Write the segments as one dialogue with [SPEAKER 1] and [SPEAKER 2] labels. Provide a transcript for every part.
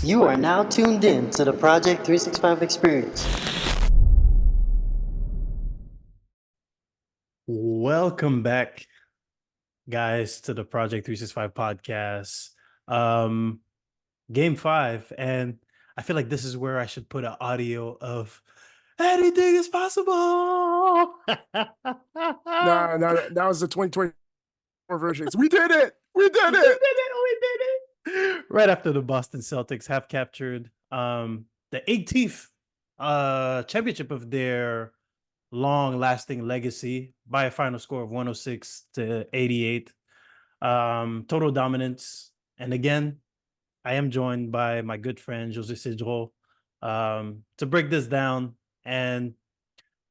[SPEAKER 1] You are now tuned in to the Project 365 experience.
[SPEAKER 2] Welcome back, guys, to the Project 365 podcast. Game 5, and I feel like this is where I should put an audio of anything is possible.
[SPEAKER 3] No, that was the 2024 version. We did it! We did it!
[SPEAKER 2] We did it! Right after the Boston Celtics have captured the 18th championship of their long-lasting legacy by a final score of 106-88. Total dominance. And again, I am joined by my good friend Josué Sédrjo to break this down. And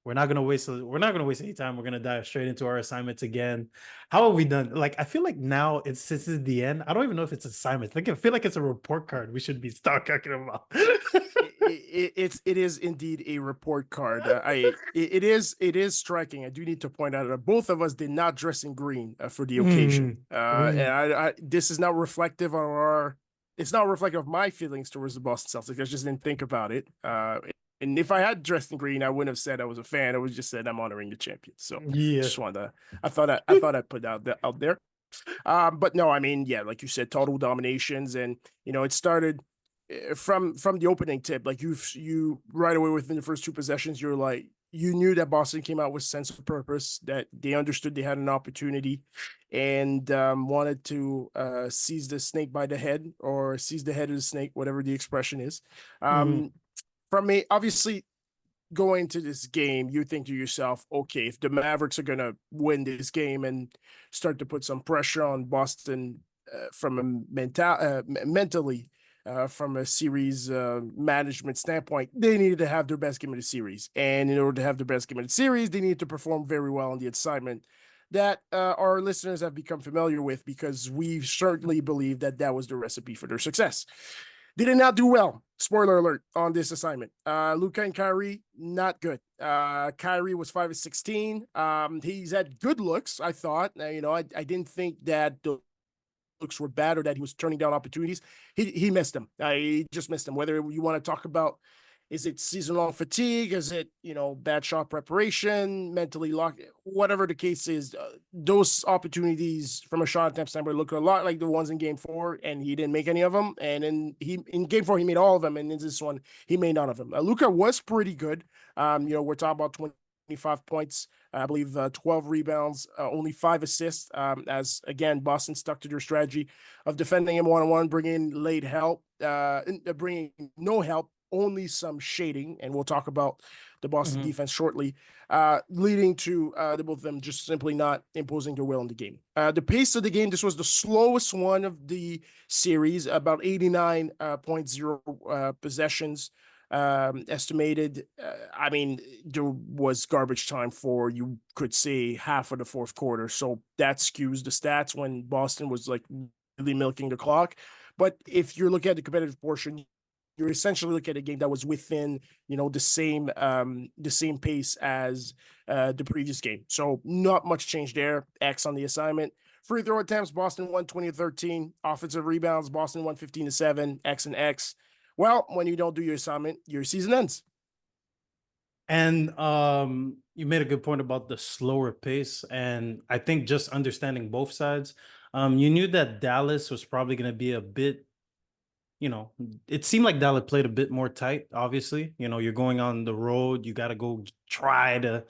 [SPEAKER 2] we're not gonna waste any time. We're gonna dive straight into our assignments again. How have we done? Like, I feel like now since it's the end, I don't even know if it's assignments. Like, I feel like it's a report card we should be start talking about.
[SPEAKER 3] It is indeed a report card. It is striking. I do need to point out that both of us did not dress in green for the occasion. And this is not reflective of our. It's not reflective of my feelings towards the Boston Celtics. I just didn't think about it. And if I had dressed in green, I wouldn't have said I was a fan. I would just said I'm honoring the champion. So
[SPEAKER 2] Yeah.
[SPEAKER 3] just wanted to. I thought I'd put out there. But no, I mean, yeah, like you said, total dominations, and it started from the opening tip. Like you right away within the first two possessions, you knew that Boston came out with sense of purpose, that they understood they had an opportunity, and wanted to seize the snake by the head, or seize the head of the snake, whatever the expression is. From me, obviously, going into this game, you think to yourself, okay, if the Mavericks are going to win this game and start to put some pressure on Boston from a mentally, from a series management standpoint, they needed to have their best game of the series. And in order to have the best game of the series, they needed to perform very well on the assignment that our listeners have become familiar with, because we certainly believe that was the recipe for their success. They did not do well. Spoiler alert on this assignment. Luka and Kyrie, not good. Kyrie was 5 of 16. He's had good looks, I thought. I didn't think that the looks were bad or that he was turning down opportunities. He missed them. He just missed them. Whether you want to talk about, is it season-long fatigue? Is it, bad shot preparation, mentally locked? Whatever the case is, those opportunities from a shot attempt standpoint look a lot like the ones in Game 4, and he didn't make any of them. And in Game 4, he made all of them, and in this one, he made none of them. Luka was pretty good. We're talking about 25 points, I believe 12 rebounds, only 5 assists, as, again, Boston stuck to their strategy of defending him one-on-one, bringing late help, bringing no help, only some shading, and we'll talk about the Boston defense shortly, leading to the both of them just simply not imposing their will in the game. The pace of the game, this was the slowest one of the series, about 89.0 possessions estimated. I mean, there was garbage time for, you could say, half of the fourth quarter, so that skews the stats when Boston was like really milking the clock. But if you're looking at the competitive portion, you're essentially looking at a game that was within, the same pace as the previous game. So not much change there. X on the assignment. Free throw attempts, Boston won 20-13. Offensive rebounds, Boston won 15-7. X and X. Well, when you don't do your assignment, your season ends.
[SPEAKER 2] And you made a good point about the slower pace, and I think just understanding both sides, you knew that Dallas was probably going to be a bit. It seemed like Dallas played a bit more tight, obviously. You're going on the road. You got to go try to,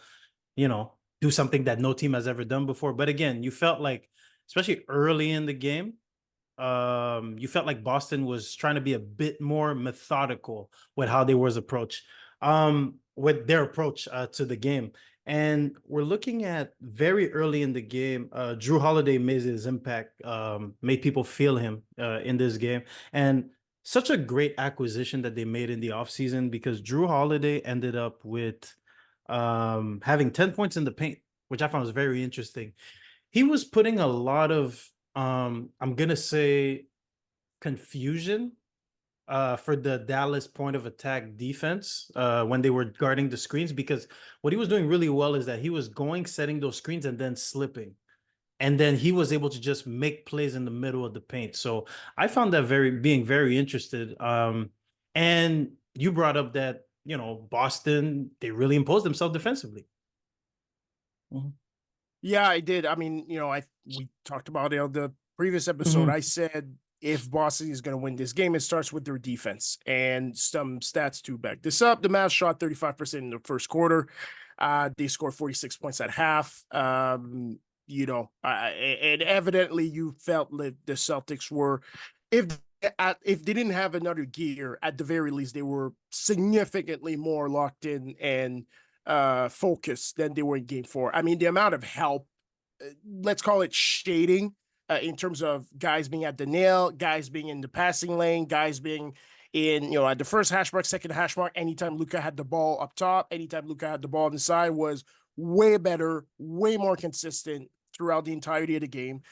[SPEAKER 2] do something that no team has ever done before. But again, you felt like, especially early in the game, you felt like Boston was trying to be a bit more methodical with how they was approached, with their approach to the game. And we're looking at very early in the game, Drew Holiday made his impact, made people feel him in this game. And such a great acquisition that they made in the offseason, because Drew Holiday ended up with having 10 points in the paint, which I found was very interesting. He was putting a lot of, I'm going to say, confusion for the Dallas point of attack defense when they were guarding the screens, because what he was doing really well is that he was setting those screens and then slipping. and then he was able to just make plays in the middle of the paint. So I found that being very interested. And you brought up that, Boston, they really imposed themselves defensively. Mhm.
[SPEAKER 3] Yeah, I did. I mean, we talked about it on the previous episode.
[SPEAKER 2] Mhm.
[SPEAKER 3] I said if Boston is going to win this game, it starts with their defense, and some stats to back this up. The Mavs shot 35% in the first quarter. They scored 46 points at half. And evidently you felt that the Celtics were, if they didn't have another gear, at the very least they were significantly more locked in and focus than they were in game 4. I mean, the amount of help, let's call it shading, in terms of guys being at the nail, guys being in the passing lane, guys being in, at the first hash mark, second hash mark, anytime Luka had the ball up top, anytime Luka had the ball on the side, was way better, way more consistent throughout the entirety of the game.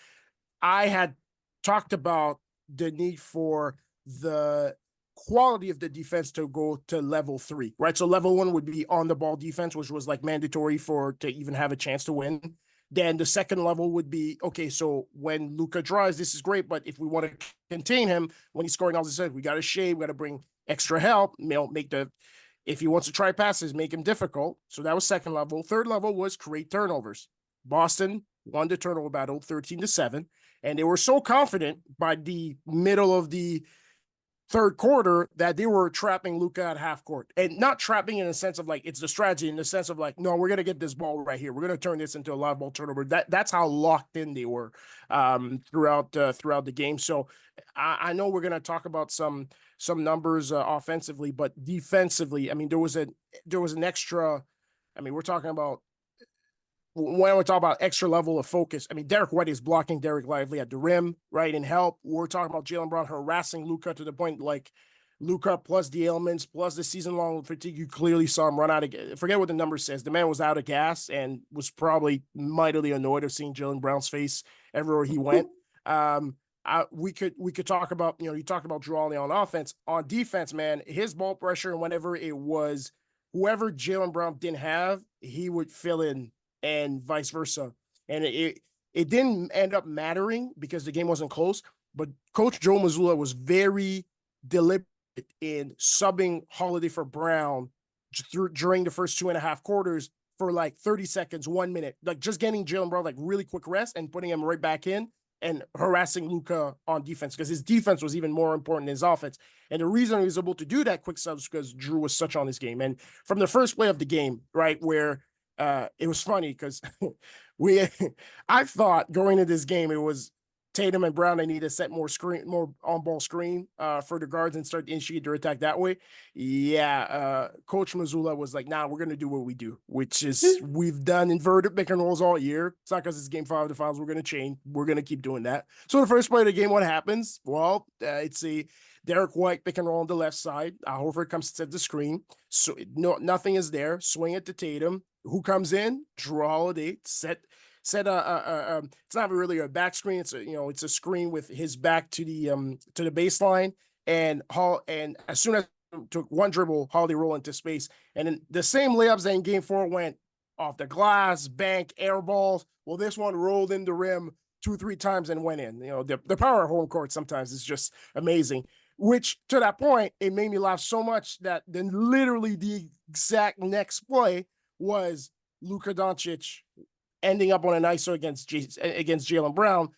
[SPEAKER 3] I had talked about the need for the quality of the defense to go to level 3, right? So level 1 would be on the ball defense, which was like mandatory to even have a chance to win. Then the second level would be, okay, so when Luka drives, this is great, but if we want to contain him when he's scoring all this, we got to shade, we got to bring extra help, if he wants to try passes, make him difficult. So that was second level. Third level was create turnovers. Boston won the turnover battle 13-7. And they were so confident by the middle of the third quarter that they were trapping Luka at half court, and not trapping in the sense of like, it's the strategy, in the sense of like, no, we're going to get this ball right here. We're going to turn this into a live ball turnover. That's how locked in they were throughout the game. So I know we're going to talk about some numbers offensively, but defensively, I mean, there was an extra, I mean, we're talking about, when we're talking about extra level of focus, I mean, Derek White is blocking Derek Lively at the rim, right, and help. We're talking about Jaylen Brown harassing Luka to the point, like, Luka plus the ailments, plus the season-long fatigue, you clearly saw him run out of gas. Forget what the number says. The man was out of gas and was probably mightily annoyed of seeing Jaylen Brown's face everywhere he went. We could talk about, you talked about Drew Holiday on offense. On defense, man, his ball pressure, and whenever it was whoever Jaylen Brown didn't have, he would fill in, and vice versa. And it didn't end up mattering because the game wasn't close, but Coach Joe Mazzulla was very deliberate in subbing Holiday for Brown during the first 2.5 quarters for like 30 seconds, 1 minute, like just getting Jaylen Brown like really quick rest and putting him right back in and harassing Luka on defense, because his defense was even more important than his offense. And the reason he was able to do that quick subs because Drew was such on his game. And from the first play of the game, right, where it was funny because I thought going into this game, it was Tatum and Brown, they need to set more on-ball screen for the guards and start to initiate their attack that way. Yeah, Coach Mazzulla was like, nah, we're going to do what we do, which is we've done inverted pick and rolls all year. It's not because it's game 5 of the finals. We're going to change. We're going to keep doing that. So the first play of the game, what happens? Well, it's a Derek White pick and roll on the left side. Horford comes to set the screen. So nothing is there. Swing it to Tatum. Who comes in? Drew Holiday. Set it's not really a back screen. It's a screen with his back to the baseline, and as soon as took one dribble, Holiday roll into space, and then the same layups that in game 4 went off the glass, bank, air balls. Well, this one rolled in the rim 2-3 times and went in. The power of home court sometimes is just amazing. Which, to that point, it made me laugh so much that then literally the exact next play was Luka Doncic ending up on an ISO against Jaylen Brown,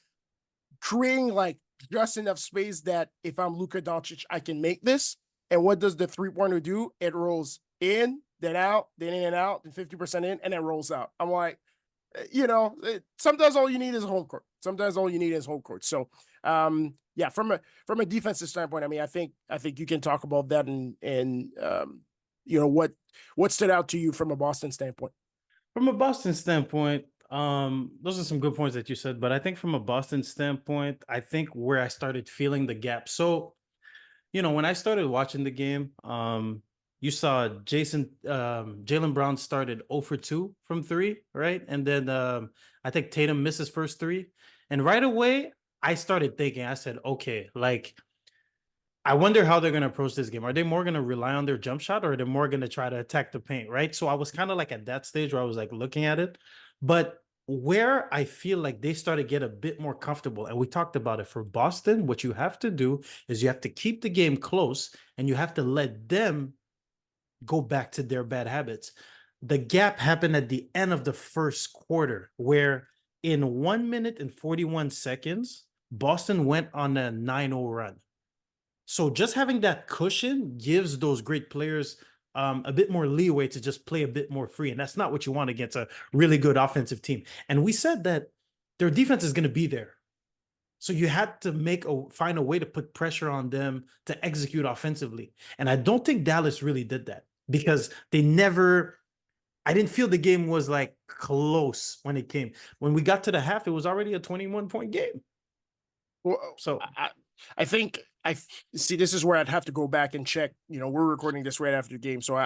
[SPEAKER 3] creating like just enough space that if I'm Luka Doncic, I can make this. And what does the 3-pointer do? It rolls in, then out, then in and out, then 50% in, and then rolls out. I'm like, sometimes all you need is home court. So, yeah, from a defensive standpoint, I mean, I think you can talk about that and what stood out to you from a Boston standpoint.
[SPEAKER 2] From a Boston standpoint, those are some good points that you said, but I think from a Boston standpoint, I think where I started feeling the gap. So, when I started watching the game, you saw Jaylen Brown started 0 for 2 from 3, right? And then I think Tatum missed his first 3. And right away, I started thinking, I said, okay, like, I wonder how they're going to approach this game. Are they more going to rely on their jump shot, or are they more going to try to attack the paint, right? So I was kind of like at that stage where I was like looking at it. But where I feel like they started to get a bit more comfortable, and we talked about it for Boston, what you have to do is you have to keep the game close and you have to let them go back to their bad habits. The gap happened at the end of the first quarter, where in 1 minute and 41 seconds, Boston went on a 9-0 run. So just having that cushion gives those great players a bit more leeway to just play a bit more free. And that's not what you want against a really good offensive team. And we said that their defense is going to be there. So you had to find a way to put pressure on them to execute offensively. And I don't think Dallas really did that because I didn't feel the game was like close when it came. When we got to the half, it was already a 21-point game.
[SPEAKER 3] Well,
[SPEAKER 2] So
[SPEAKER 3] I think see. This is where I'd have to go back and check. You know, we're recording this right after the game, so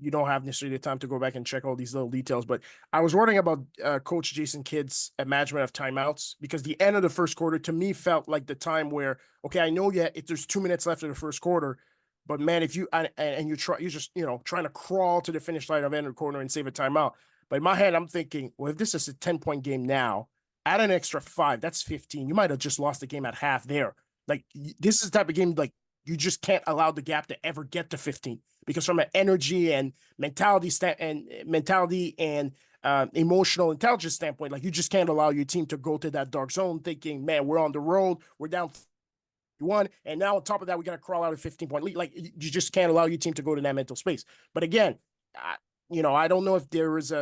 [SPEAKER 3] you don't have necessarily the time to go back and check all these little details. But I was wondering about Coach Jason Kidd's management of timeouts, because the end of the first quarter to me felt like the time where, okay, I know if there's 2 minutes left in the first quarter, but man, if you you're just trying to crawl to the finish line of end of the corner and save a timeout. But in my head, I'm thinking, well, if this is a 10-point game now, add an extra 5, that's 15. You might have just lost the game at half there. Like, this is the type of game, like, you just can't allow the gap to ever get to 15, because from an energy and mentality and emotional intelligence standpoint, like, you just can't allow your team to go to that dark zone thinking, man, we're on the road, we're down 1, and now on top of that, we got to crawl out a 15-point lead. Like, you just can't allow your team to go to that mental space. But again, I don't know if there is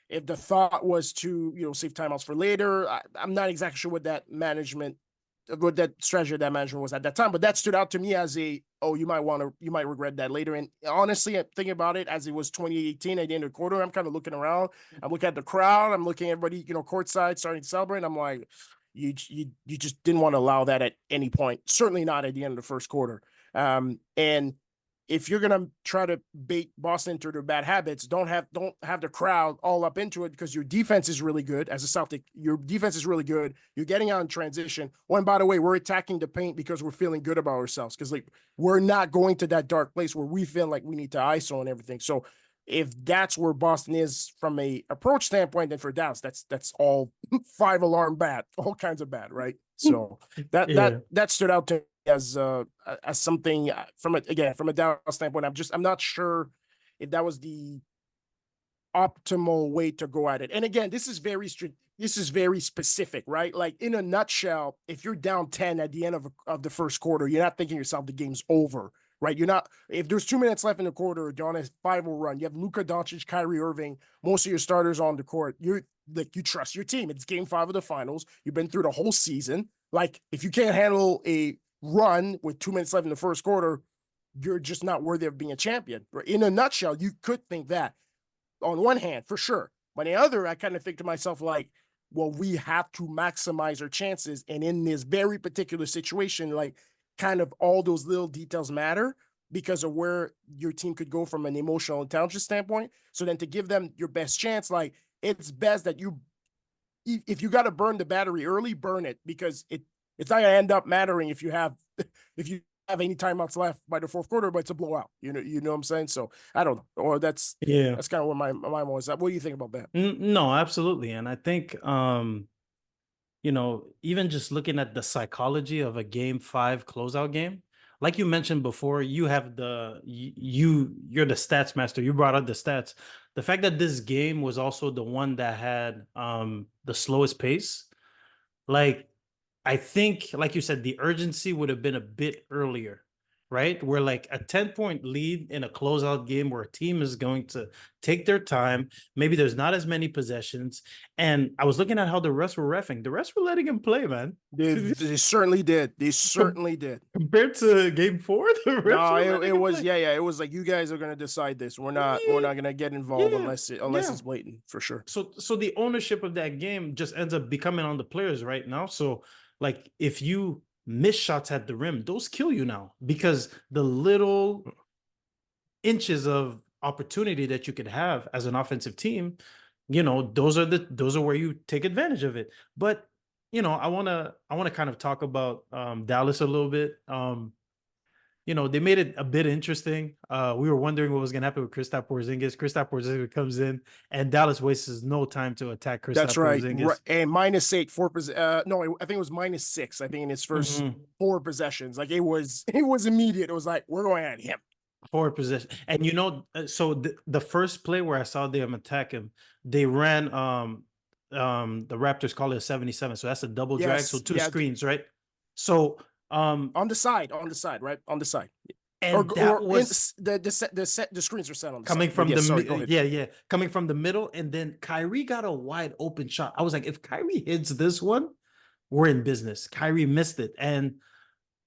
[SPEAKER 3] if the thought was to, save timeouts for later. I'm not exactly sure what that strategy of that management was at that time, but that stood out to me as you might regret that later. And honestly, I'm thinking about it as it was 2018 at the end of the quarter. I'm kind of looking around. I'm looking at the crowd. I'm looking at everybody, courtside starting to celebrate. I'm like, you just didn't want to allow that at any point. Certainly not at the end of the first quarter. And if you're gonna try to bait Boston into their bad habits, don't have the crowd all up into it, because your defense is really good. As a Celtic, your defense is really good. You're getting out in transition. Oh, and by the way, we're attacking the paint because we're feeling good about ourselves, because like we're not going to that dark place where we feel like we need to ISO and everything. So if that's where Boston is from a approach standpoint, then for Dallas, that's all 5 alarm bad, all kinds of bad, right? So that stood out to me as something from a Dallas standpoint. I'm not sure if that was the optimal way to go at it. And again, this is very specific, right? Like, in a nutshell, if you're down 10 at the end of the first quarter, you're not thinking to yourself the game's over, right? You're not. If there's 2 minutes left in the quarter, you're on a 5-0 run. You have Luka Doncic, Kyrie Irving, most of your starters on the court. You trust your team. It's game 5 of the finals. You've been through the whole season. Like, if you can't handle a run with 2 minutes left in the first quarter, you're just not worthy of being a champion. In a nutshell, you could think that on one hand, for sure. But on the other, I kind of think to myself, like, well, we have to maximize our chances. And in this very particular situation, like, kind of all those little details matter because of where your team could go from an emotional intelligence standpoint. So then to give them your best chance, like, it's best that if you got to burn the battery early, burn it, because it's not going to end up mattering if you have any timeouts left by the fourth quarter, but it's a blowout. You know what I'm saying? So I don't know. Or that's kind of where my mind was at. What do you think about that?
[SPEAKER 2] No, absolutely. And I think even just looking at the psychology of a game 5 closeout game, like you mentioned before, you have you're the stats master. You brought up the stats. The fact that this game was also the one that had the slowest pace, like, I think, like you said, the urgency would have been a bit earlier, right? Where like a 10-point lead in a closeout game where a team is going to take their time. Maybe there's not as many possessions. And I was looking at how the rest were reffing. The rest were letting him play, man.
[SPEAKER 3] They certainly did. They certainly did.
[SPEAKER 2] Compared to game 4, the rest
[SPEAKER 3] it was it was like, you guys are gonna decide this. We're not gonna get involved unless it's blatant, for sure.
[SPEAKER 2] So the ownership of that game just ends up becoming on the players right now. So like, if you miss shots at the rim, those kill you now, because the little inches of opportunity that you could have as an offensive team, those are where you take advantage of it. But I want to kind of talk about Dallas a little bit. they made it a bit interesting. We were wondering what was going to happen with Kristaps Porzingis. Kristaps Porzingis comes in, and Dallas wastes no time to attack
[SPEAKER 3] That's
[SPEAKER 2] Kristaps
[SPEAKER 3] right.
[SPEAKER 2] Porzingis.
[SPEAKER 3] And -8, no, I think it was -6. I think in his first 4 possessions, like it was immediate. It was like, we're going at him.
[SPEAKER 2] 4 possession. And so the first play where I saw them attack him, they ran the Raptors call it a 77. So that's a double drag. So 2 screens, right? So
[SPEAKER 3] on the side, right? On the side.
[SPEAKER 2] And
[SPEAKER 3] the screens are set on the
[SPEAKER 2] coming
[SPEAKER 3] side.
[SPEAKER 2] from
[SPEAKER 3] the
[SPEAKER 2] coming from the middle, and then Kyrie got a wide open shot. I was like, if Kyrie hits this one, we're in business. Kyrie missed it, and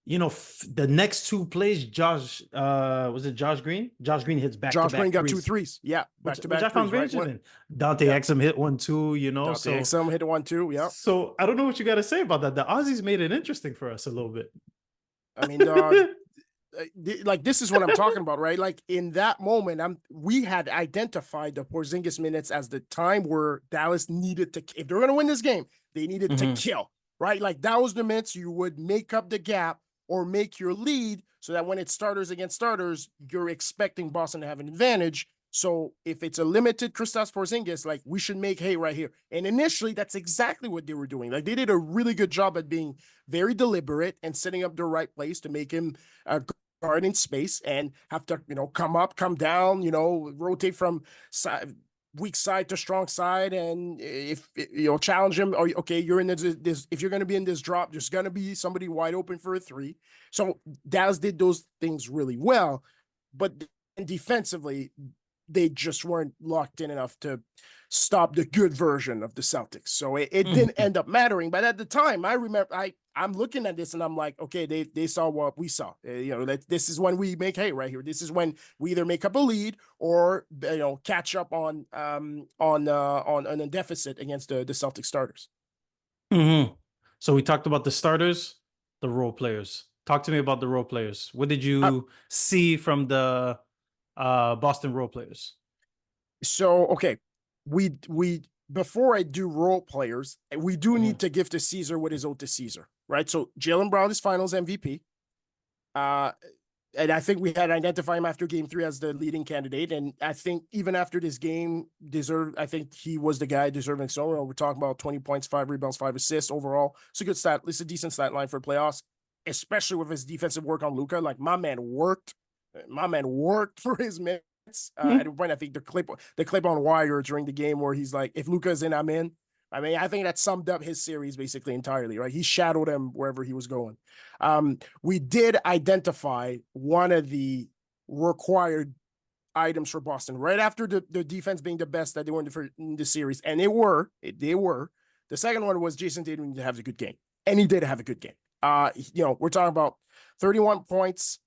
[SPEAKER 2] the next 2 plays, was it Josh Green? Josh Green hits back.
[SPEAKER 3] Josh
[SPEAKER 2] to back
[SPEAKER 3] Green got
[SPEAKER 2] threes.
[SPEAKER 3] 2 threes. Yeah, back to back.
[SPEAKER 2] Which I found very interesting. Dante Exum hit 1 too.
[SPEAKER 3] Dante Exum hit 1 too. Yeah.
[SPEAKER 2] So I don't know what you got to say about that. The Aussies made it interesting for us a little bit.
[SPEAKER 3] I mean, like this is what I'm talking about, right? Like in that moment, we had identified the Porzingis minutes as the time where Dallas needed to, if they're going to win this game, they needed to kill, right? Like that was the minutes you would make up the gap or make your lead so that when it's starters against starters, you're expecting Boston to have an advantage. So if it's a limited Kristaps Porzingis, like we should make hay right here. And initially, that's exactly what they were doing. Like they did a really good job at being very deliberate and setting up the right place to make him guard in space and have to, come up, come down, rotate from weak side to strong side. And if challenge him, or okay, you're in this, if you're going to be in this drop, there's going to be somebody wide open for a 3. So Dallas did those things really well, but defensively, they just weren't locked in enough to stop the good version of the Celtics. So it didn't end up mattering. But at the time, I remember I'm looking at this and I'm like, okay, they saw what we saw. This is when we make hay right here. This is when we either make up a lead or catch up on a deficit against the Celtics starters.
[SPEAKER 2] So we talked about the starters, the role players. Talk to me about the role players. What did you see from the Boston role players?
[SPEAKER 3] So okay, we before I do role players, we do need to give to Caesar what is owed to Caesar, right? So Jaylen Brown is Finals MVP, and I think we had identified him after Game 3 as the leading candidate, and I think even after this game, I think he was the guy deserving. So we're talking about 20 points, 5 rebounds, 5 assists overall. It's a good stat. It's a decent stat line for playoffs, especially with his defensive work on Luka. Like my man worked for his minutes. At a point, I think the clip on Wire during the game where he's like, if Luka's in, I'm in. I mean, I think that summed up his series basically entirely, right? He shadowed him wherever he was going. We did identify one of the required items for Boston right after the defense being the best that they were in the series, and they were. The second one was Jason Tatum to have a good game, and he did have a good game. We're talking about 31 points,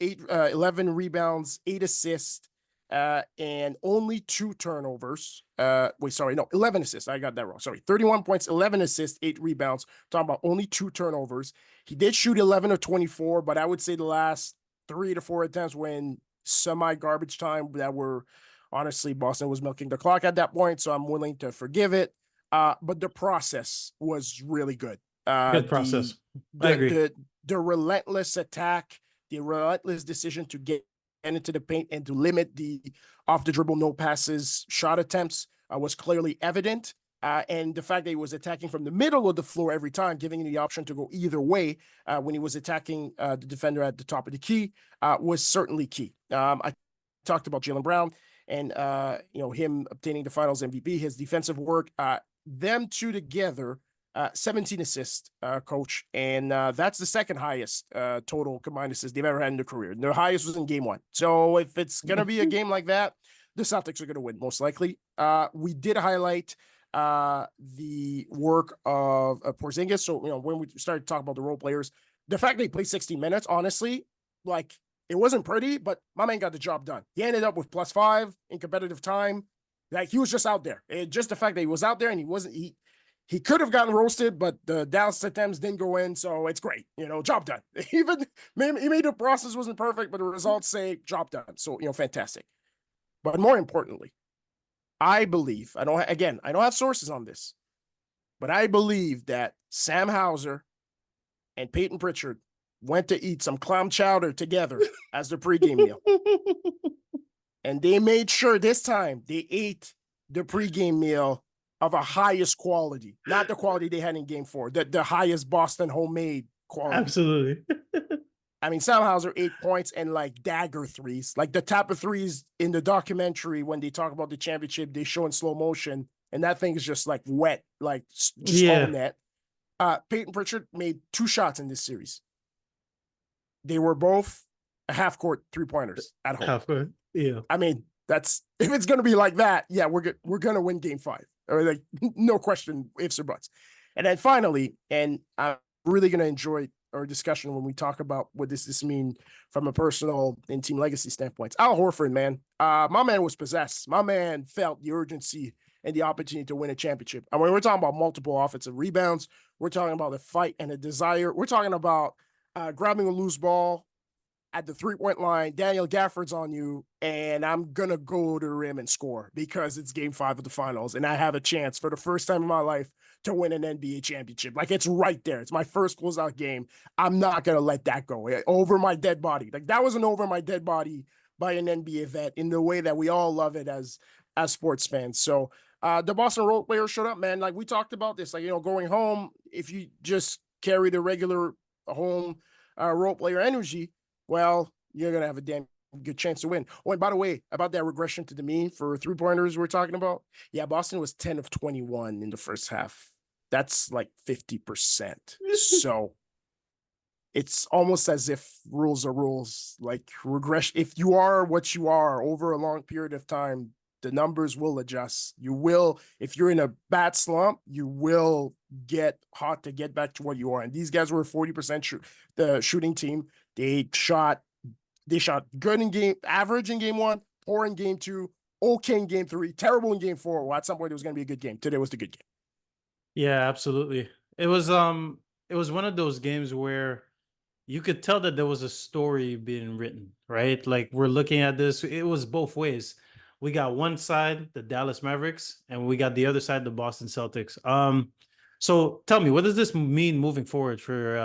[SPEAKER 3] 11 rebounds, 8 assists, and only 2 turnovers. 11 assists. I got that wrong. Sorry, 31 points, 11 assists, 8 rebounds. Talking about only 2 turnovers. He did shoot 11 of 24, but I would say the last 3 to 4 attempts were in semi-garbage time that were, honestly, Boston was milking the clock at that point, so I'm willing to forgive it. But the process was really good.
[SPEAKER 2] Good process. I agree.
[SPEAKER 3] The relentless attack, the relentless decision to get into the paint and to limit the off the dribble, no passes, shot attempts was clearly evident. And the fact that he was attacking from the middle of the floor every time, giving him the option to go either way when he was attacking the defender at the top of the key was certainly key. I talked about Jaylen Brown and him obtaining the Finals MVP, his defensive work, them two together. 17 assists, coach, and that's the second highest total combined assists they've ever had in their career. Their highest was in Game 1. So if it's going to be a game like that, the Celtics are going to win, most likely. We did highlight the work of Porzingis. So, when we started talking about the role players, the fact they played 16 minutes, honestly, like, it wasn't pretty, but my man got the job done. He ended up with +5 in competitive time. Like, he was just out there. Just the fact that he was out there and he could have gotten roasted, but the Dallas attempts didn't go in, so it's great. Job done. Even he made the process wasn't perfect, but the results say job done. So, fantastic. But more importantly, I believe, I don't have sources on this, but I believe that Sam Hauser and Peyton Pritchard went to eat some clam chowder together as their pregame meal. And they made sure this time they ate the pregame meal of a highest quality, not the quality they had in game 4, the highest Boston homemade quality.
[SPEAKER 2] Absolutely.
[SPEAKER 3] I mean, Sam Hauser 8 points and like dagger threes, like the type of threes in the documentary when they talk about the championship, they show in slow motion, and that thing is just like wet, like just all net. Peyton Pritchard made 2 shots in this series. They were both half-court 3-pointers at home.
[SPEAKER 2] Half-court, yeah.
[SPEAKER 3] I mean, that's if it's going to be like that, yeah, we're going to win game 5. Or like no question, ifs or buts. And then finally, and I'm really going to enjoy our discussion when we talk about what does this mean from a personal and team legacy standpoint. Al Horford, man, my man was possessed. My man felt the urgency and the opportunity to win a championship. And when we're talking about multiple offensive rebounds, we're talking about a fight and a desire. We're talking about grabbing a loose ball at the 3-point line, Daniel Gafford's on you, and I'm going to go to the rim and score because it's game 5 of the finals, and I have a chance for the first time in my life to win an NBA championship. Like, it's right there. It's my first closeout game. I'm not going to let that go over my dead body. Like, that wasn't over my dead body by an NBA vet in the way that we all love it as sports fans. So the Boston role players showed up, man. Like, we talked about this, like, going home, if you just carry the regular home role player energy, well, you're going to have a damn good chance to win. Oh, and by the way, about that regression to the mean for 3-pointers we're talking about. Yeah, Boston was 10 of 21 in the first half. That's like 50%. So it's almost as if rules are rules. Like regression, if you are what you are over a long period of time, the numbers will adjust. You will, if you're in a bad slump, you will get hot to get back to what you are. And these guys were a 40% the shooting team. They shot good in game, average in game 1, poor in game 2, okay in game 3, terrible in game 4. Well, at some point it was going to be a good game. Today was the good game.
[SPEAKER 2] Yeah, absolutely. It was one of those games where you could tell that there was a story being written, right? Like we're looking at this, it was both ways. We got one side, the Dallas Mavericks, and we got the other side, the Boston Celtics. So tell me, what does this mean moving forward for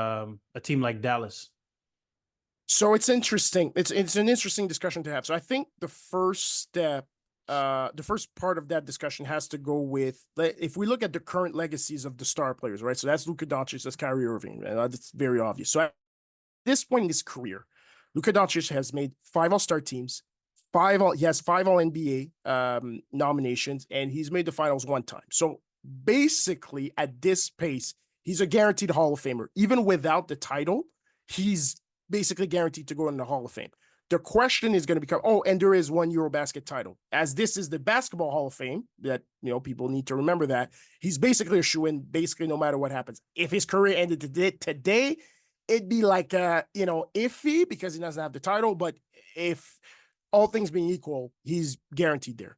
[SPEAKER 2] a team like Dallas?
[SPEAKER 3] So it's interesting. It's an interesting discussion to have. So I think the first step, the first part of that discussion has to go with, if we look at the current legacies of the star players, right? So that's Luka Doncic, that's Kyrie Irving. That's very obvious. So at this point in his career, Luka Doncic has made 5 All-Star teams, he has 5 All-NBA nominations, and he's made the finals 1 time. So basically, at this pace, he's a guaranteed Hall of Famer. Even without the title, he's basically guaranteed to go in the Hall of Fame. The question is going to become, and there is 1 Eurobasket title. As this is the Basketball Hall of Fame, that, people need to remember that. He's basically a shoo-in, basically no matter what happens. If his career ended today, it'd be like, iffy because he doesn't have the title. But if all things being equal, he's guaranteed there.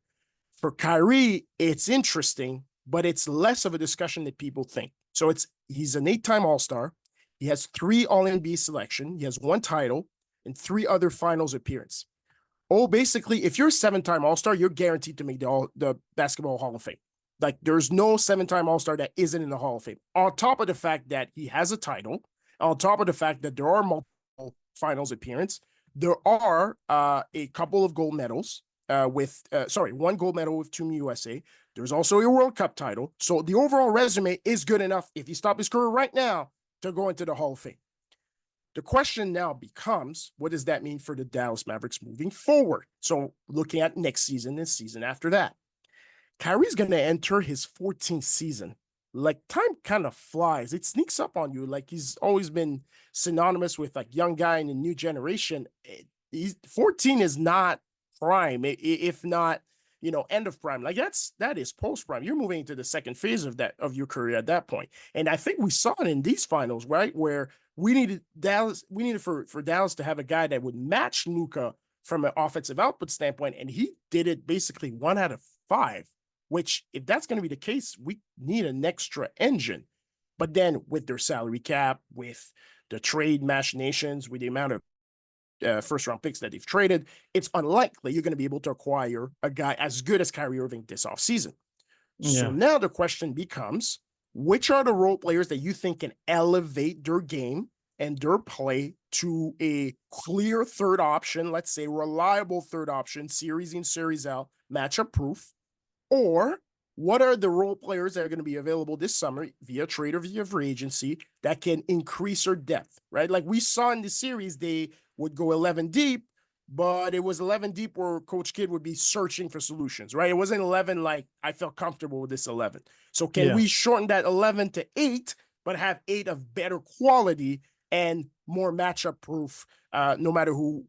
[SPEAKER 3] For Kyrie, it's interesting, but it's less of a discussion that people think. So he's an 8-time All-Star. He has 3 All-NBA selection. He has 1 title and 3 other finals appearance. Basically, if you're a 7-time All-Star, you're guaranteed to make the Basketball Hall of Fame. Like, there's no 7-time All-Star that isn't in the Hall of Fame. On top of the fact that he has a title, on top of the fact that there are multiple finals appearance, there are a couple of gold medals 1 gold medal with Team USA. There's also a World Cup title. So the overall resume is good enough, if you stop his career right now, to go into the Hall of Fame. The question now becomes, what does that mean for the Dallas Mavericks moving forward? So looking at next season and season after that, Kyrie's going to enter his 14th season. Like, time kind of flies. It sneaks up on you. Like, he's always been synonymous with like young guy in the new generation. 14 is not prime, if not, end of prime. Like, that is post prime. You're moving into the second phase of your career at that point. And I think we saw it in these finals, right? Where we needed for Dallas to have a guy that would match Luka from an offensive output standpoint. And he did it basically 1 out of 5, which, if that's going to be the case, we need an extra engine. But then with their salary cap, with the trade machinations, with the amount of first-round picks that they've traded, it's unlikely you're going to be able to acquire a guy as good as Kyrie Irving this offseason. Yeah. So now the question becomes, which are the role players that you think can elevate their game and their play to a clear third option, let's say reliable third option, series in, series out, matchup proof, or what are the role players that are going to be available this summer via trade or via free agency that can increase their depth, right? Like we saw in the series, they would go 11 deep, but it was 11 deep where Coach Kidd would be searching for solutions, right? It wasn't 11 like I felt comfortable with this 11. So can we shorten that 11 to 8, but have 8 of better quality and more matchup proof, no matter who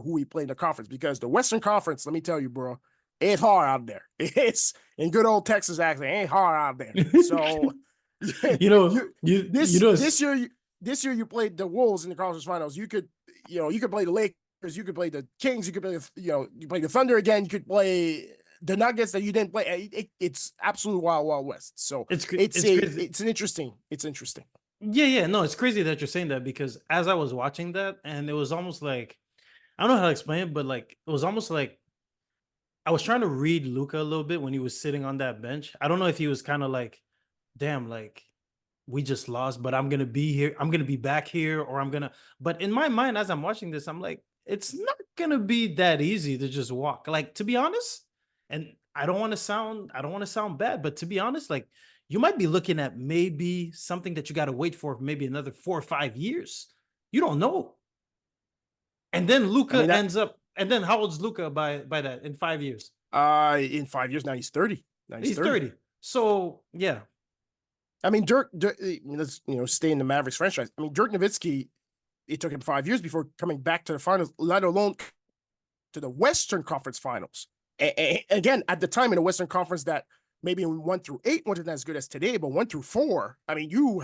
[SPEAKER 3] we play in the conference? Because the Western Conference, let me tell you, bro, it's hard out there. It's in good old Texas accent. It ain't hard out there. So, this year you played the Wolves in the conference finals. You could play the Lakers. You could play the Kings. You could play you play the Thunder again. You could play the Nuggets that you didn't play. It's absolute wild west. So it's interesting.
[SPEAKER 2] Yeah. No, it's crazy that you're saying that, because as I was watching that, and it was almost like, I don't know how to explain it, but like it was almost like I was trying to read Luka a little bit when he was sitting on that bench. I don't know if he was kind of like, damn, like we just lost, but I'm gonna be here. I'm gonna be back here, or I'm gonna. But in my mind, as I'm watching this, I'm like, it's not gonna be that easy to just walk. Like, to be honest, and I don't want to sound bad, but to be honest, like you might be looking at maybe something that you got to wait for maybe another 4 or 5 years. You don't know. And then Luka ends up. And then how old's Luka by that in 5 years?
[SPEAKER 3] In 5 years now he's 30. Now
[SPEAKER 2] he's 30. So yeah.
[SPEAKER 3] I mean, Dirk, let's stay in the Mavericks franchise. I mean, Dirk Nowitzki, it took him 5 years before coming back to the finals, let alone to the Western Conference Finals. Again, at the time in the Western Conference that maybe 1 through 8 wasn't as good as today, but 1 through 4, I mean, you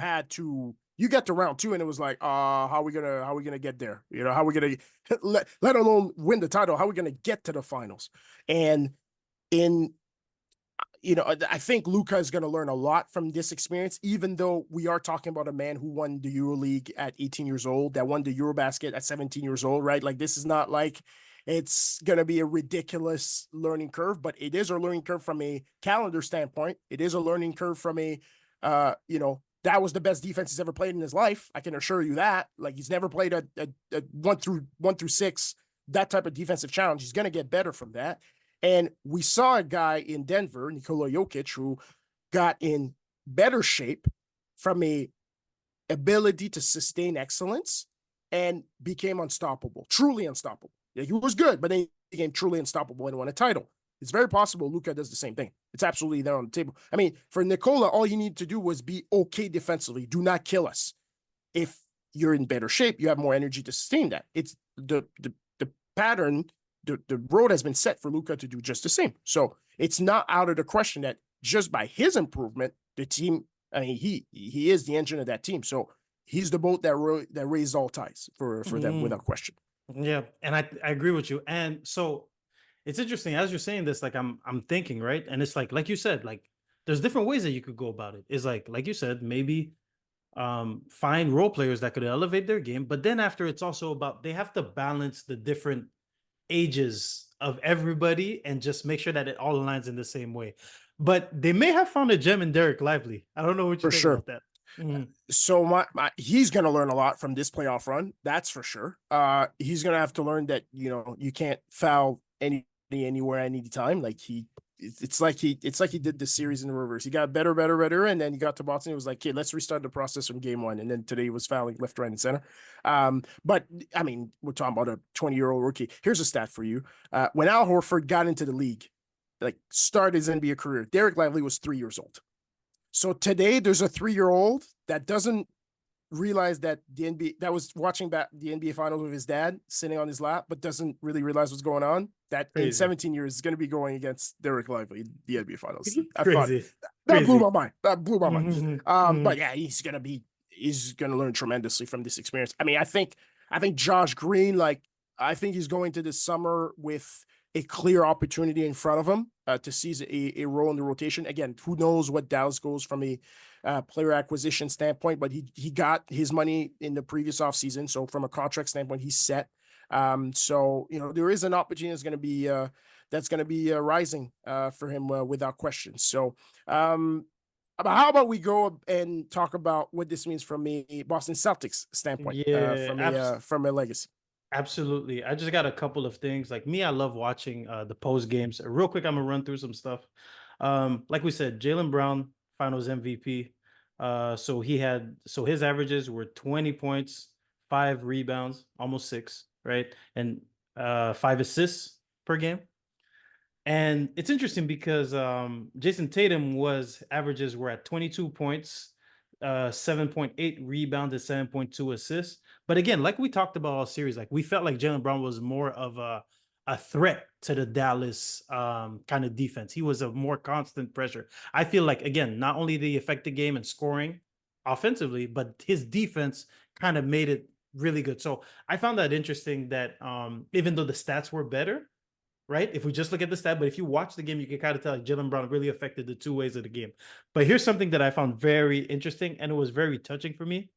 [SPEAKER 3] got to round 2 and it was like, how are we gonna get there? How are we gonna let alone win the title? How are we gonna get to the finals? And I think Luka is going to learn a lot from this experience, even though we are talking about a man who won the EuroLeague at 18 years old, that won the Eurobasket at 17 years old, right? Like, this is not like it's going to be a ridiculous learning curve, but it is a learning curve from a calendar standpoint. It is a learning curve from that was the best defense he's ever played in his life. I can assure you that. Like, he's never played a 1 through 6, that type of defensive challenge. He's going to get better from that. And we saw a guy in Denver, Nikola Jokic, who got in better shape from a ability to sustain excellence and became unstoppable, truly unstoppable. Yeah, he was good, but then he became truly unstoppable and won a title. It's very possible Luka does the same thing. It's absolutely there on the table. I mean, for Nikola, all you need to do was be okay defensively. Do not kill us. If you're in better shape, you have more energy to sustain that. It's the pattern. The road has been set for Luka to do just the same. So it's not out of the question that just by his improvement, the team, I mean, he is the engine of that team. So he's the boat that raised all ties for them without question.
[SPEAKER 2] Yeah. And I agree with you. And so it's interesting as you're saying this, like I'm thinking, right? And it's like you said, like there's different ways that you could go about it. It's like you said, maybe find role players that could elevate their game. But then after, it's also about, they have to balance the different ages of everybody and just make sure that it all aligns in the same way. But they may have found a gem in Derek Lively. I don't know what you think about that. Mm-hmm.
[SPEAKER 3] So he's going to learn a lot from this playoff run. That's for sure. He's going to have to learn that, you can't foul anywhere, anytime. Like it's like he did the series in the reverse. He got better, and then he got to Boston. He was like, "Okay, let's restart the process from game 1." And then today he was fouling left, right, and center. But I mean, we're talking about a 20-year-old rookie. Here's a stat for you: when Al Horford got into the league, like started his NBA career, Derek Lively was 3 years old. So today there's a 3-year-old that doesn't realize that that was watching back the NBA finals with his dad sitting on his lap, but doesn't really realize what's going on. That Crazy. In 17 years is going to be going against Derek Lively, the NBA finals. That blew my mind. But yeah, he's going to learn tremendously from this experience. I mean, I think Josh Green, I think he's going to this summer with a clear opportunity in front of him to seize a role in the rotation. Again, who knows what Dallas goes from a player acquisition standpoint, but he got his money in the previous offseason. So from a contract standpoint, he's set. So, there is an opportunity that's going to be rising for him without question. So But how about we go and talk about what this means from a Boston Celtics standpoint,
[SPEAKER 2] Yeah,
[SPEAKER 3] from a legacy.
[SPEAKER 2] absolutely. I just got a couple of things. Like me, I love watching the post games. Real quick, I'm gonna run through some stuff. Like we said, Jalen Brown, Finals MVP. So his averages were 20 points, 5 rebounds, almost 6, right, and 5 assists per game. And it's interesting because Jason Tatum was averages were at 22 points, 7.8 rebounds, and 7.2 assists. But again, like we talked about all series, like we felt like Jalen Brown was more of a threat to the Dallas kind of defense. He was a more constant pressure. I feel like again, not only did he affect the game and scoring offensively, but his defense kind of made it really good. So I found that interesting that even though the stats were better, right? If we just look at the stat, but if you watch the game, you can kind of tell like Jalen Brown really affected the two ways of the game. But here's something that I found very interesting, and it was very touching for me.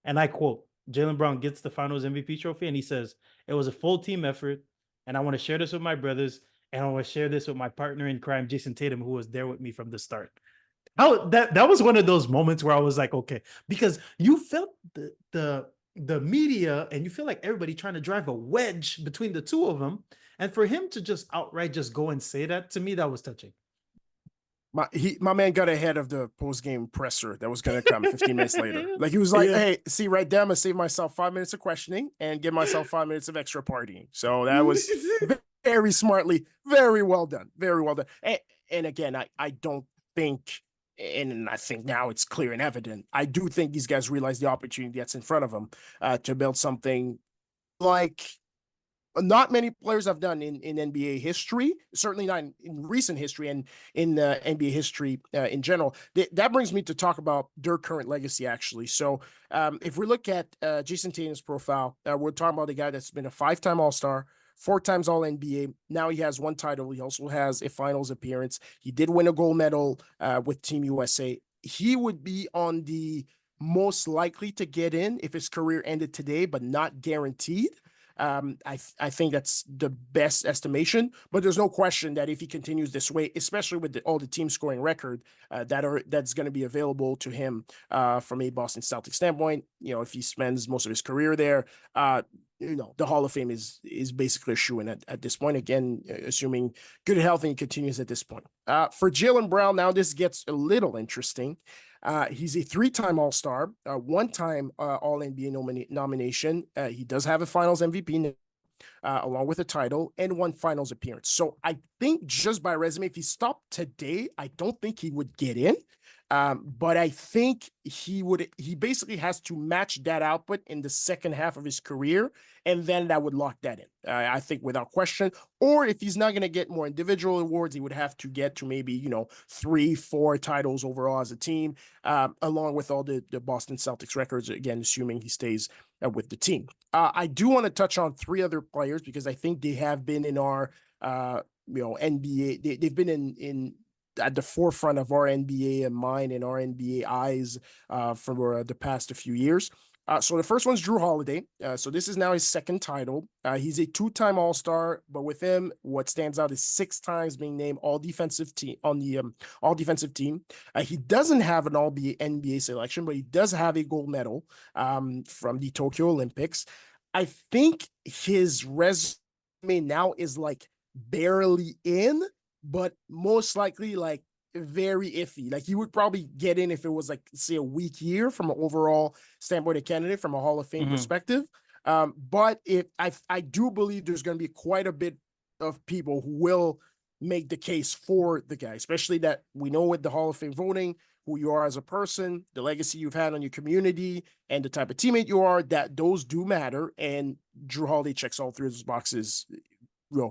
[SPEAKER 2] And I quote, Jalen Brown gets the Finals MVP trophy, and he says, "It was a full team effort, and I want to share this with my brothers, and I want to share this with my partner in crime, Jason Tatum, who was there with me from the start." How that was one of those moments where I was like, okay, because you felt the media and you feel like everybody trying to drive a wedge between the two of them. And for him to just outright just go and say that, to me, that was touching.
[SPEAKER 3] My man got ahead of the post game presser that was going to come 15 minutes later. Like he was like,
[SPEAKER 2] Yeah.
[SPEAKER 3] "Hey, see right there, I'm gonna save myself 5 minutes of questioning and give myself 5 minutes of extra partying." So that was very smartly, very well done, very well done. And again, I don't think, and I think now it's clear and evident. I do think these guys realize the opportunity that's in front of them to build something like not many players have done in NBA history, certainly not in recent history and in NBA history in general. That brings me to talk about their current legacy, actually. So if we look at Jason Tatum's profile, we're talking about a guy that's been a 5-time All-Star, 4 times All NBA. Now he has 1 title. He also has a finals appearance. He did win a gold medal with Team USA. He would be on the most likely to get in if his career ended today, but not guaranteed. I think that's the best estimation, but there's no question that if he continues this way, especially with all the team scoring record that's going to be available to him from a Boston Celtics standpoint, if he spends most of his career there, the Hall of Fame is basically a shoo-in at this point. Again, assuming good health and he continues at this point. For Jalen Brown, now this gets a little interesting. He's a 3-time All-Star, 1-time All-NBA nomination. He does have a Finals MVP along with a title and 1 Finals appearance. So I think just by resume, if he stopped today, I don't think he would get in. But I think he basically has to match that output in the second half of his career, and then that would lock that in. I think without question. Or if he's not going to get more individual awards, he would have to get to maybe, 3-4 titles overall as a team, along with all the Boston Celtics records, again, assuming he stays with the team. I do want to touch on 3 other players because I think they have been in our, NBA. They've been in at the forefront of our NBA and mind and our NBA eyes for the past few years. So the first one's Jrue Holiday. So this is now his 2nd title. He's a 2-time All-Star, but with him, what stands out is 6 times being named All Defensive Team on the All Defensive Team. He doesn't have an All NBA selection, but he does have a gold medal from the Tokyo Olympics. I think his resume now is like barely in, but most likely like very iffy. Like he would probably get in if it was like, say, a weak year from an overall standpoint of candidate from a Hall of Fame perspective. But if I do believe there's going to be quite a bit of people who will make the case for the guy, especially that we know with the Hall of Fame voting, who you are as a person, the legacy you've had on your community, and the type of teammate you are, that those do matter. And Jrue Holiday checks all 3 of those boxes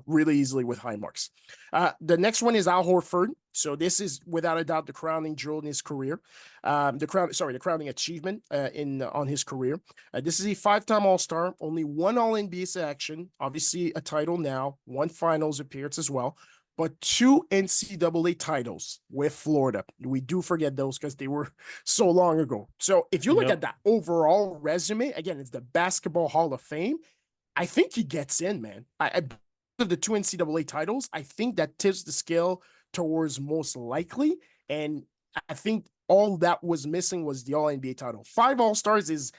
[SPEAKER 3] really easily with high marks. The next one is Al Horford. So this is without a doubt the crowning jewel in his career. The crowning achievement on his career. This is a 5-time All-Star, only 1 All-NBA selection, obviously a title now, 1 Finals appearance as well, but 2 NCAA titles with Florida. We do forget those because they were so long ago. So if you look at that overall resume, again, it's the Basketball Hall of Fame. I think he gets in, man. Of the 2 NCAA titles, I think that tips the scale towards most likely. And I think all that was missing was the All-NBA title. 5 All-Stars is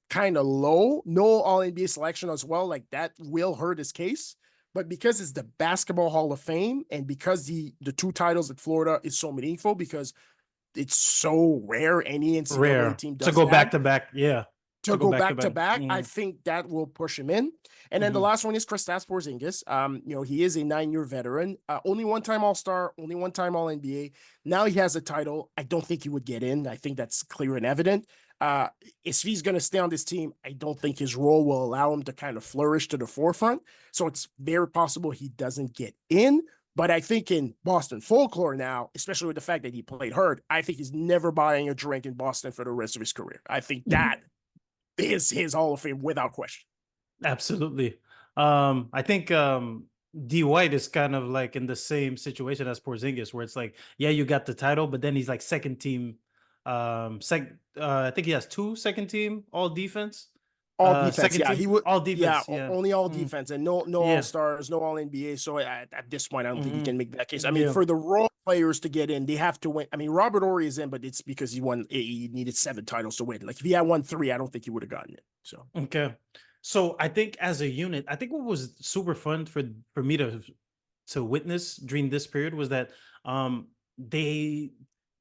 [SPEAKER 3] kind of low. No All-NBA selection as well. Like that will hurt his case. But because it's the Basketball Hall of Fame and because the 2 titles at Florida is so meaningful because it's so rare any NCAA team does
[SPEAKER 2] to go
[SPEAKER 3] that,
[SPEAKER 2] back to back. Yeah.
[SPEAKER 3] to go back to back, I
[SPEAKER 2] Mm.
[SPEAKER 3] think that will push him in. And then the last one is Kristaps Porzingis. You know, he is a 9-year veteran, only 1-time All-Star, only 1-time All-NBA. Now he has a title. I don't think he would get in. I think that's clear and evident. If he's going to stay on this team, I don't think his role will allow him to kind of flourish to the forefront. So it's very possible he doesn't get in. But I think in Boston folklore now, especially with the fact that he played hurt, I think he's never buying a drink in Boston for the rest of his career. I think that is his Hall of Fame without question.
[SPEAKER 2] Absolutely. I think D White is kind of like in the same situation as Porzingis, where it's like, yeah, you got the title, but then he's like second team. I think he has 2 second team all defense.
[SPEAKER 3] All defense,
[SPEAKER 2] second
[SPEAKER 3] yeah.
[SPEAKER 2] team,
[SPEAKER 3] He would
[SPEAKER 2] all defense,
[SPEAKER 3] yeah,
[SPEAKER 2] yeah.
[SPEAKER 3] only all
[SPEAKER 2] Mm.
[SPEAKER 3] defense and no
[SPEAKER 2] Yeah.
[SPEAKER 3] All-Stars, no All-NBA. So at this point, I don't think he can make that case. I mean,
[SPEAKER 2] Yeah.
[SPEAKER 3] for the role players to get in, they have to win. I mean, Robert Horry is in, but it's because he needed 7 titles to win. Like if he had won 3, I don't think he would have gotten it. So
[SPEAKER 2] Okay. So I think as a unit, I think what was super fun for me to witness during this period was that they,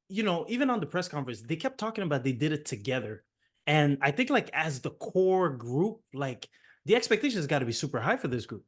[SPEAKER 2] you know, even on the press conference, they kept talking about they did it together. And I think like as the core group, like the expectations got to be super high for this group.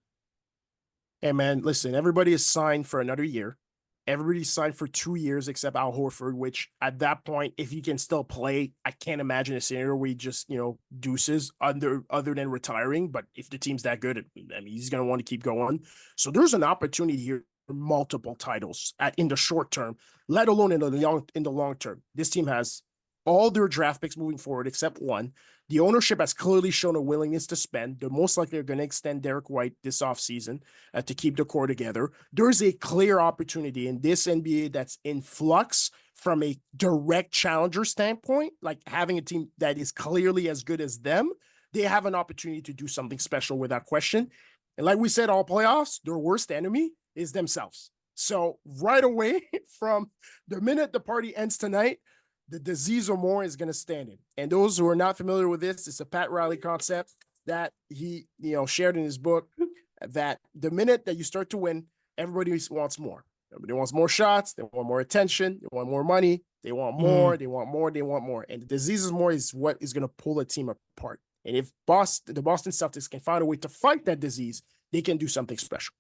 [SPEAKER 3] hey man, listen, everybody is signed for another year. Everybody's signed for 2 years except Al Horford, which at that point, if he can still play, I can't imagine a scenario where he just, you know, deuces other than retiring. But if the team's that good, I mean, he's going to want to keep going. So there's an opportunity here for multiple titles in the short term, let alone in the long term. This team has all their draft picks moving forward except one. The ownership has clearly shown a willingness to spend. They're most likely going to extend Derek White this offseason to keep the core together. There's a clear opportunity in this NBA that's in flux from a direct challenger standpoint, like having a team that is clearly as good as them. They have an opportunity to do something special without question. And like we said, all playoffs, their worst enemy is themselves. So right away from the minute the party ends tonight, the disease or more is going to stand in. And those who are not familiar with this, it's a Pat Riley concept that he, you know, shared in his book, that the minute that you start to win, everybody wants more. Everybody wants more shots. They want more attention. They want more money. They want more. They want more. They want more. And the disease or more is what is going to pull a team apart. And if the Boston Celtics can find a way to fight that disease, they can do something special.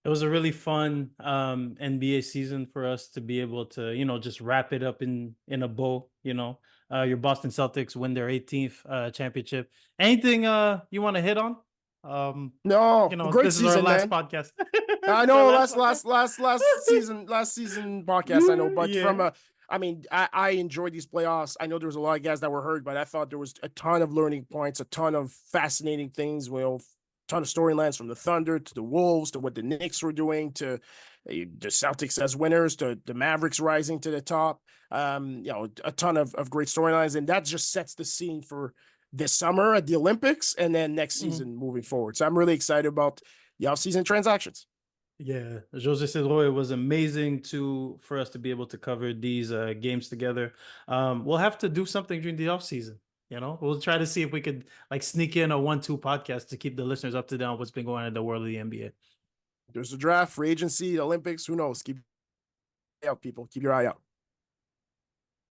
[SPEAKER 2] It was a really fun NBA season for us to be able to, you know, just wrap it up in a bow. You know, your Boston Celtics win their 18th championship. Anything you want to hit on?
[SPEAKER 3] No,
[SPEAKER 2] you know,
[SPEAKER 3] great
[SPEAKER 2] this
[SPEAKER 3] season,
[SPEAKER 2] is our last
[SPEAKER 3] man.
[SPEAKER 2] podcast.
[SPEAKER 3] I know last season podcast. I know, but
[SPEAKER 2] Yeah.
[SPEAKER 3] I mean, I enjoyed these playoffs. I know there was a lot of guys that were hurt, but I thought there was a ton of learning points, a ton of fascinating things. Well, ton of storylines from the Thunder to the Wolves to what the Knicks were doing to the Celtics as winners to the Mavericks rising to the top. You know, a ton of great storylines, and that just sets the scene for this summer at the Olympics and then next season moving forward. So I'm really excited about the offseason transactions.
[SPEAKER 2] Yeah, Josué Sédrjo, it was amazing for us to be able to cover these games together. We'll have to do something during the offseason. You know, we'll try to see if we could like sneak in a 1-2 podcast to keep the listeners up to date on what's been going on in the world of the NBA.
[SPEAKER 3] There's the draft, free agency, the Olympics. Who knows? Keep out, people. Keep your eye out.